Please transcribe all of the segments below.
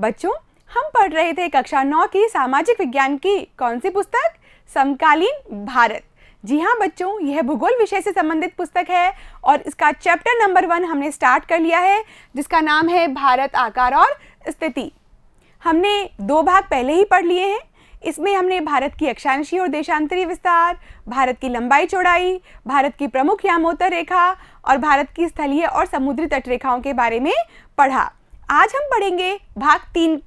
बच्चों, हम पढ़ रहे थे कक्षा 9 की सामाजिक विज्ञान की कौन सी पुस्तक? समकालीन भारत। जी हाँ बच्चों, यह भूगोल विषय से संबंधित पुस्तक है और इसका चैप्टर नंबर 1 हमने स्टार्ट कर लिया है, जिसका नाम है भारत आकार और स्थिति। हमने 2 भाग पहले ही पढ़ लिए हैं। इसमें हमने भारत की अक्षांशीय और देशांतरीय विस्तार, भारत की लंबाई चौड़ाई, भारत की प्रमुख यामोत्तर रेखा और भारत की स्थलीय और समुद्री तटरेखाओं के बारे में पढ़ा। आज हम पढ़ेंगे भाग 3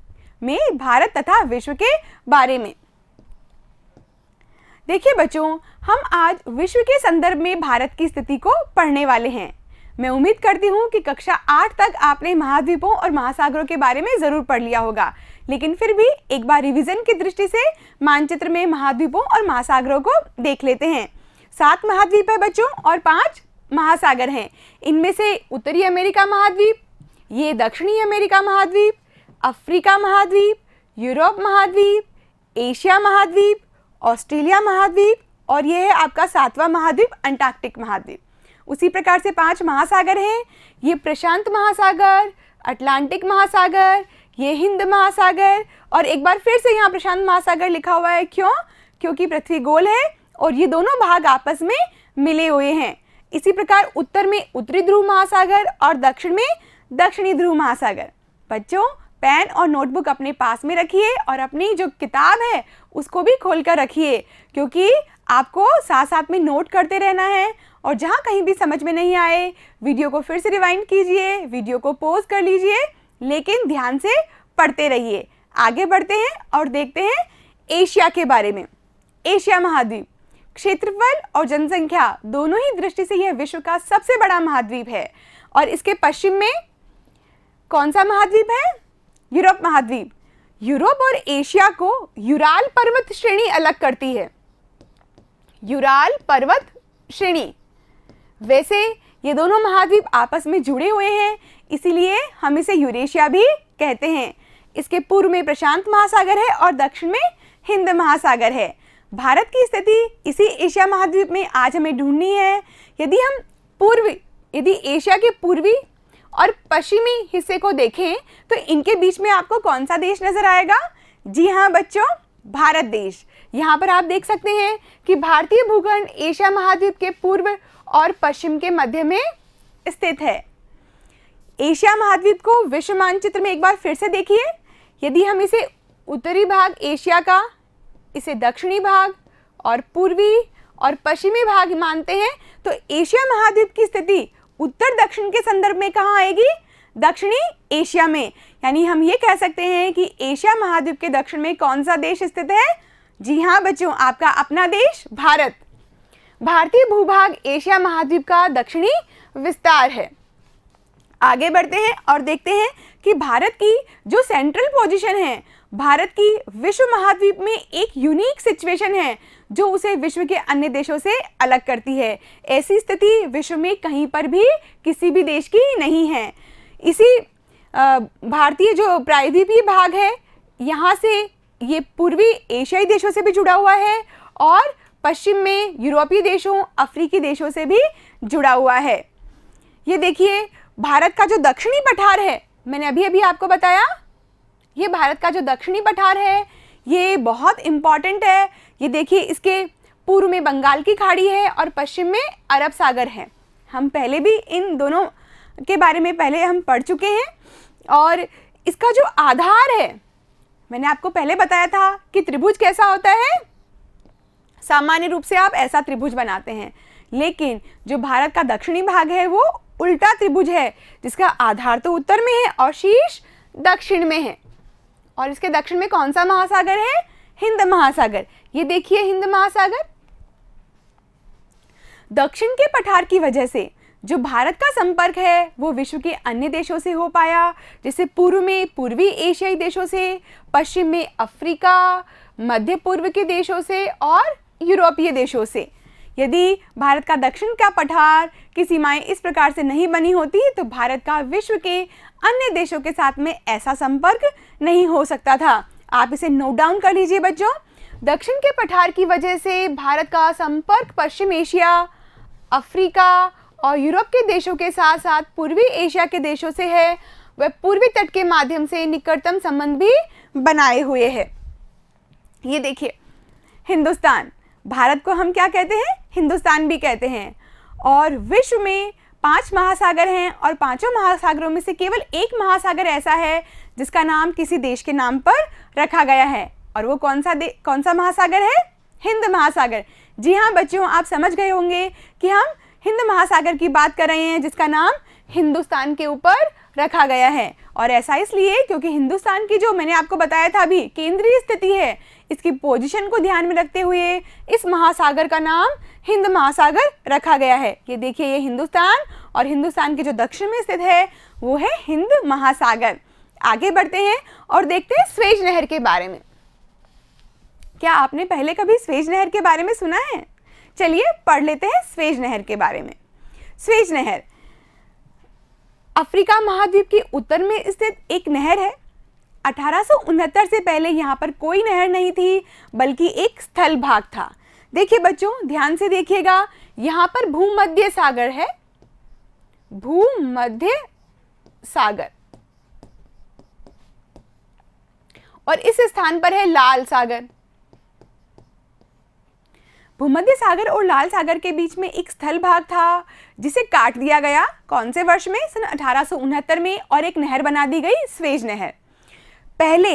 में भारत तथा विश्व के बारे में। देखिए बच्चों, हम आज विश्व के संदर्भ में भारत की स्थिति को पढ़ने वाले हैं। मैं उम्मीद करती हूँ कि कक्षा 8 तक आपने महाद्वीपों और महासागरों के बारे में ज़रूर पढ़ लिया होगा, लेकिन फिर भी एक बार रिवीजन की दृष्टि से मानचित्र में महाद्वीपों और महासागरों को देख लेते हैं। 7 महाद्वीप है बच्चों और 5 महासागर हैं। इनमें से उत्तरी अमेरिका महाद्वीप, ये दक्षिणी अमेरिका महाद्वीप, अफ्रीका महाद्वीप, यूरोप महाद्वीप, एशिया महाद्वीप, ऑस्ट्रेलिया महाद्वीप और यह है आपका 7वां महाद्वीप अंटार्कटिक महाद्वीप। उसी प्रकार से 5 महासागर हैं। ये प्रशांत महासागर, अटलांटिक महासागर, ये हिंद महासागर और एक बार फिर से यहाँ प्रशांत महासागर लिखा हुआ है। क्यों? क्योंकि पृथ्वी गोल है और ये दोनों भाग आपस में मिले हुए हैं। इसी प्रकार उत्तर में उत्तरी ध्रुव महासागर और दक्षिण में दक्षिणी ध्रुव महासागर। बच्चों, पेन और नोटबुक अपने पास में रखिए और अपनी जो किताब है उसको भी खोल कर रखिए, क्योंकि आपको साथ साथ में नोट करते रहना है और जहाँ कहीं भी समझ में नहीं आए वीडियो को फिर से रिवाइंड कीजिए, वीडियो को पॉज कर लीजिए, लेकिन ध्यान से पढ़ते रहिए। आगे बढ़ते हैं और देखते हैं एशिया के बारे में। एशिया महाद्वीप क्षेत्रफल और जनसंख्या दोनों ही दृष्टि से यह विश्व का सबसे बड़ा महाद्वीप है और इसके पश्चिम में कौन सा महाद्वीप है? यूरोप महाद्वीप। यूरोप और एशिया को यूराल पर्वत श्रेणी अलग करती है। यूराल पर्वत श्रेणी। वैसे ये दोनों महाद्वीप आपस में जुड़े हुए हैं, इसीलिए हम इसे यूरेशिया भी कहते हैं। इसके पूर्व में प्रशांत महासागर है और दक्षिण में हिंद महासागर है। भारत की स्थिति इसी एशिया महाद्वीप में आज हमें ढूंढनी है। यदि एशिया के पूर्वी और पश्चिमी हिस्से को देखें तो इनके बीच में आपको कौन सा देश नजर आएगा? जी हाँ बच्चों, भारत देश। यहाँ पर आप देख सकते हैं कि भारतीय भूखंड एशिया महाद्वीप के पूर्व और पश्चिम के मध्य में स्थित है। एशिया महाद्वीप को विश्व मानचित्र में एक बार फिर से देखिए। यदि हम इसे उत्तरी भाग एशिया का, इसे दक्षिणी भाग और पूर्वी और पश्चिमी भाग मानते हैं तो एशिया महाद्वीप की स्थिति उत्तर दक्षिण के संदर्भ में कहाँ आएगी? दक्षिणी एशिया में। यानी हम ये कह सकते हैं कि एशिया महाद्वीप के दक्षिण में कौन सा देश स्थित है? जी हाँ बच्चों, आपका अपना देश भारत। भारतीय भूभाग एशिया महाद्वीप का दक्षिणी विस्तार है। आगे बढ़ते हैं और देखते हैं कि भारत की जो सेंट्रल पोजीशन है, भारत की विश्व महाद्वीप में एक यूनिक सिचुएशन है जो उसे विश्व के अन्य देशों से अलग करती है। ऐसी स्थिति विश्व में कहीं पर भी किसी भी देश की नहीं है। इसी भारतीय जो प्रायद्वीपीय भाग है, यहाँ से ये पूर्वी एशियाई देशों से भी जुड़ा हुआ है और पश्चिम में यूरोपीय देशों, अफ्रीकी देशों से भी जुड़ा हुआ है। ये देखिए, भारत का जो दक्षिणी पठार है, मैंने अभी अभी आपको बताया, ये भारत का जो दक्षिणी पठार है ये बहुत इम्पॉर्टेंट है। ये देखिए, इसके पूर्व में बंगाल की खाड़ी है और पश्चिम में अरब सागर है। हम पहले भी इन दोनों के बारे में हम पढ़ चुके हैं। और इसका जो आधार है, मैंने आपको पहले बताया था कि त्रिभुज कैसा होता है। सामान्य रूप से आप ऐसा त्रिभुज बनाते हैं, लेकिन जो भारत का दक्षिणी भाग है वो उल्टा त्रिभुज है, जिसका आधार तो उत्तर में है और शीर्ष दक्षिण में है। और इसके दक्षिण में कौन सा महासागर है? हिंद महासागर। ये देखिए, हिंद महासागर। दक्षिण के पठार की वजह से जो भारत का संपर्क है वो विश्व के अन्य देशों से हो पाया, जैसे पूर्व में पूर्वी एशियाई देशों से, पश्चिम में अफ्रीका, मध्य पूर्व के देशों से और यूरोपीय देशों से। यदि भारत का दक्षिण का पठार की सीमाएं इस प्रकार से नहीं बनी होती तो भारत का विश्व के अन्य देशों के साथ में ऐसा संपर्क नहीं हो सकता था। आप इसे नोट डाउन कर लीजिए बच्चों। दक्षिण के पठार की वजह से भारत का संपर्क पश्चिम एशिया, अफ्रीका और यूरोप के देशों के साथ साथ पूर्वी एशिया के देशों से है। वह पूर्वी तट के माध्यम से निकटतम संबंध भी बनाए हुए है। ये देखिए, हिंदुस्तान, भारत को हम क्या कहते हैं? हिंदुस्तान भी कहते हैं। और विश्व में 5 महासागर हैं और पांचों महासागरों में से केवल एक महासागर ऐसा है जिसका नाम किसी देश के नाम पर रखा गया है। और वो कौन सा महासागर है? हिंद महासागर। जी हाँ बच्चों, आप समझ गए होंगे कि हम हिंद महासागर की बात कर रहे हैं जिसका नाम हिंदुस्तान के ऊपर रखा गया है। और ऐसा इसलिए क्योंकि हिंदुस्तान की, जो मैंने आपको बताया था अभी, केंद्रीय स्थिति है, इसकी पोजीशन को ध्यान में रखते हुए इस महासागर का नाम हिंद महासागर रखा गया है। ये देखिए, ये हिंदुस्तान, और हिंदुस्तान के जो दक्षिण में स्थित है वो है हिंद महासागर। आगे बढ़ते हैं और देखते हैं स्वेज नहर के बारे में। क्या आपने पहले कभी स्वेज नहर के बारे में सुना है? चलिए पढ़ लेते हैं स्वेज नहर के बारे में। स्वेज नहर अफ्रीका महाद्वीप के उत्तर में स्थित एक नहर है। 1869 से पहले यहाँ पर कोई नहर नहीं थी, बल्कि एक स्थल भाग था। देखिए बच्चों, ध्यान से देखिएगा, यहाँ पर भूमध्य सागर है, भूमध्य सागर, और इस स्थान पर है लाल सागर। भूमध्य सागर और लाल सागर के बीच में एक स्थल भाग था जिसे काट दिया गया। कौन से वर्ष में? सन 1869 में, और एक नहर बना दी गई, स्वेज नहर। पहले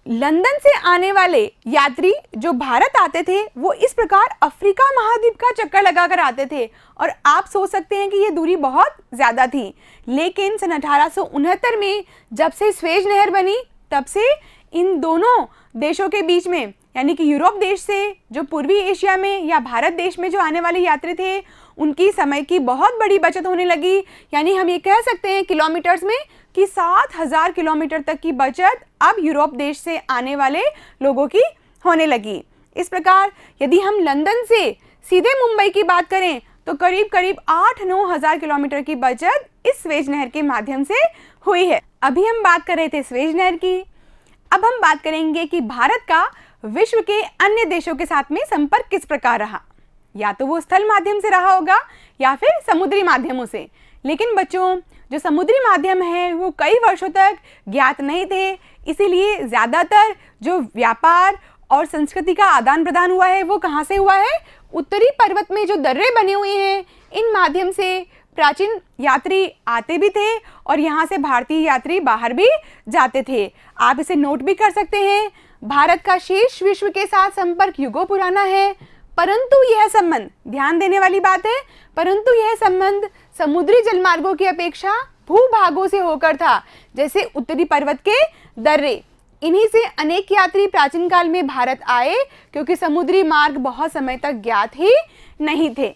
लंदन से आने वाले यात्री जो भारत आते थे वो इस प्रकार अफ्रीका महाद्वीप का चक्कर लगाकर आते थे, और आप सोच सकते हैं कि ये दूरी बहुत ज़्यादा थी। लेकिन सन 1869 में जब से स्वेज नहर बनी, तब से इन दोनों देशों के बीच में, यानी कि यूरोप देश से जो पूर्वी एशिया में या भारत देश में जो आने वाले यात्री थे, उनकी समय की बहुत बड़ी बचत होने लगी। यानी हम ये कह सकते हैं किलोमीटर्स में कि 7000 किलोमीटर तक की बचत अब यूरोप देश से आने वाले लोगों की होने लगी। इस प्रकार यदि हम लंदन से सीधे मुंबई की बात करें तो करीब करीब 8-9 हज़ार किलोमीटर की बचत इस स्वेज नहर के माध्यम से हुई है। अभी हम बात कर रहे थे स्वेज नहर की, अब हम बात करेंगे कि भारत का विश्व के अन्य देशों के साथ में संपर्क किस प्रकार रहा। या तो वो स्थल माध्यम से रहा होगा या फिर समुद्री माध्यमों से। लेकिन बच्चों, जो समुद्री माध्यम है वो कई वर्षों तक ज्ञात नहीं थे, इसीलिए ज़्यादातर जो व्यापार और संस्कृति का आदान प्रदान हुआ है वो कहाँ से हुआ है? उत्तरी पर्वत में जो दर्रे बने हुए हैं, इन माध्यम से प्राचीन यात्री आते भी थे और यहाँ से भारतीय यात्री बाहर भी जाते थे। आप इसे नोट भी कर सकते हैं। भारत का शेष विश्व के साथ संपर्क युगों पुराना है, परंतु यह संबंध, ध्यान देने वाली बात है, परंतु यह संबंध समुद्री जलमार्गों की अपेक्षा भूभागों से होकर था, जैसे उत्तरी पर्वत के दर्रे। इन्हीं से अनेक यात्री प्राचीन काल में भारत आए, क्योंकि समुद्री मार्ग बहुत समय तक ज्ञात ही नहीं थे।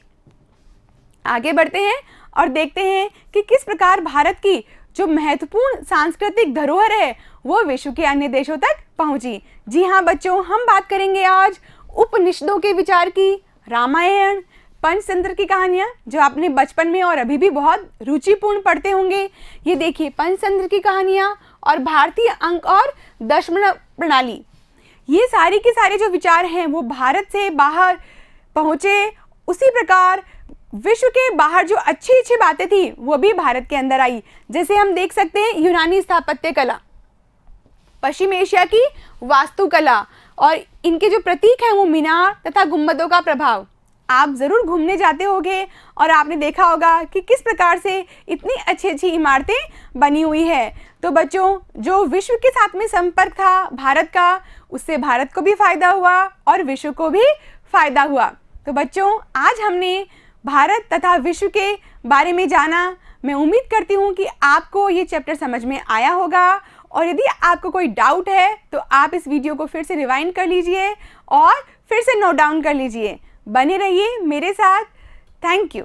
आगे बढ़ते हैं और देखते हैं कि किस प्रकार भारत की जो महत्वपूर्ण सांस्कृतिक धरोहर है वो विश्व के अन्य देशों तक पहुंची। जी हाँ बच्चों, हम बात करेंगे आज उपनिषदों के विचार की, रामायण, पंचतंत्र की कहानियाँ जो आपने बचपन में और अभी भी बहुत रुचिपूर्ण पढ़ते होंगे। ये देखिए, पंचतंत्र की कहानियाँ और भारतीय अंक और दशमलव प्रणाली, ये सारी के सारे जो विचार हैं वो भारत से बाहर पहुँचे। उसी प्रकार विश्व के बाहर जो अच्छी अच्छी बातें थी वो भी भारत के अंदर आई। जैसे हम देख सकते हैं यूनानी स्थापत्य कला, पश्चिम एशिया की वास्तुकला, और इनके जो प्रतीक हैं वो मीनार तथा गुंबदों का प्रभाव। आप ज़रूर घूमने जाते होंगे और आपने देखा होगा कि किस प्रकार से इतनी अच्छी अच्छी इमारतें बनी हुई है। तो बच्चों, जो विश्व के साथ में संपर्क था भारत का, उससे भारत को भी फ़ायदा हुआ और विश्व को भी फ़ायदा हुआ। तो बच्चों, आज हमने भारत तथा विश्व के बारे में जाना। मैं उम्मीद करती हूँ कि आपको ये चैप्टर समझ में आया होगा, और यदि आपको कोई डाउट है तो आप इस वीडियो को फिर से रिवाइंड कर लीजिए और फिर से नोट डाउन कर लीजिए। बने रहिए मेरे साथ। Thank you.